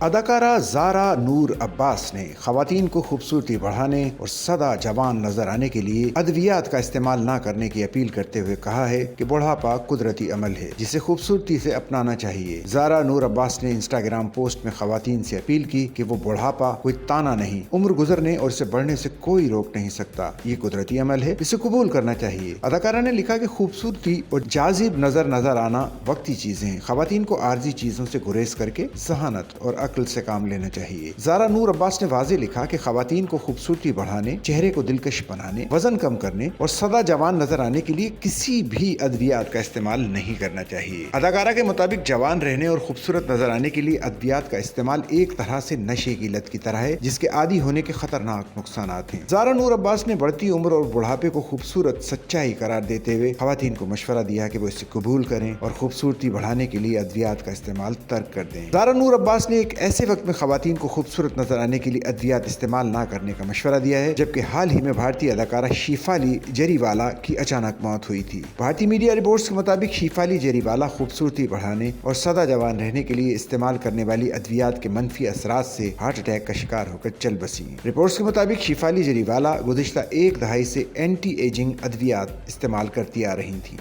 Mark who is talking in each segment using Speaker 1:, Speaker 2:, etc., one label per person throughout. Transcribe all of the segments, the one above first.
Speaker 1: اداکارہ زارا نور عباس نے خواتین کو خوبصورتی بڑھانے اور سدا جوان نظر آنے کے لیے ادویات کا استعمال نہ کرنے کی اپیل کرتے ہوئے کہا ہے کہ بڑھاپا قدرتی عمل ہے جسے خوبصورتی سے اپنانا چاہیے۔ زارا نور عباس نے انسٹاگرام پوسٹ میں خواتین سے اپیل کی کہ وہ بڑھاپا کوئی تانا نہیں، عمر گزرنے اور اسے بڑھنے سے کوئی روک نہیں سکتا، یہ قدرتی عمل ہے، اسے قبول کرنا چاہیے۔ اداکارہ نے لکھا کہ خوبصورتی اور جاذب نظر آنا وقتی چیزیں ہیں، خواتین کو عارضی چیزوں سے گریز کر کے ذہانت اور عقل سے کام لینا چاہیے۔ زارا نور عباس نے واضح لکھا کہ خواتین کو خوبصورتی بڑھانے، چہرے کو دلکش بنانے، وزن کم کرنے اور سدا جوان نظر آنے کے لیے کسی بھی ادویات کا استعمال نہیں کرنا چاہیے۔ اداکارہ کے مطابق جوان رہنے اور خوبصورت نظر آنے کے لیے ادویات کا استعمال ایک طرح سے نشے کی لت کی طرح ہے جس کے عادی ہونے کے خطرناک نقصانات ہیں۔ زارا نور عباس نے بڑھتی عمر اور بڑھاپے کو خوبصورت سچائی قرار دیتے ہوئے خواتین کو مشورہ دیا کہ وہ اسے قبول کریں اور خوبصورتی بڑھانے کے لیے ادویات کا استعمال ترک کر دیں۔ زارا نور عباس نے ایک ایسے وقت میں خواتین کو خوبصورت نظر آنے کے لیے ادویات استعمال نہ کرنے کا مشورہ دیا ہے جبکہ حال ہی میں بھارتی اداکارہ شیفالی جریوالا کی اچانک موت ہوئی تھی۔ بھارتی میڈیا رپورٹس کے مطابق شیفالی جریوالا خوبصورتی بڑھانے اور سدا جوان رہنے کے لیے استعمال کرنے والی ادویات کے منفی اثرات سے ہارٹ اٹیک کا شکار ہو کر چل بسی۔ رپورٹس کے مطابق شیفالی جریوالا گزشتہ ایک دہائی سے اینٹی ایجنگ ادویات استعمال کرتی آ رہی تھیں۔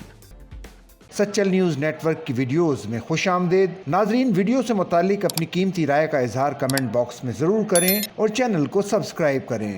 Speaker 1: سچل نیوز نیٹ ورک کی ویڈیوز میں خوش آمدید۔ ناظرین، ویڈیو سے متعلق اپنی قیمتی رائے کا اظہار کمنٹ باکس میں ضرور کریں اور چینل کو سبسکرائب کریں۔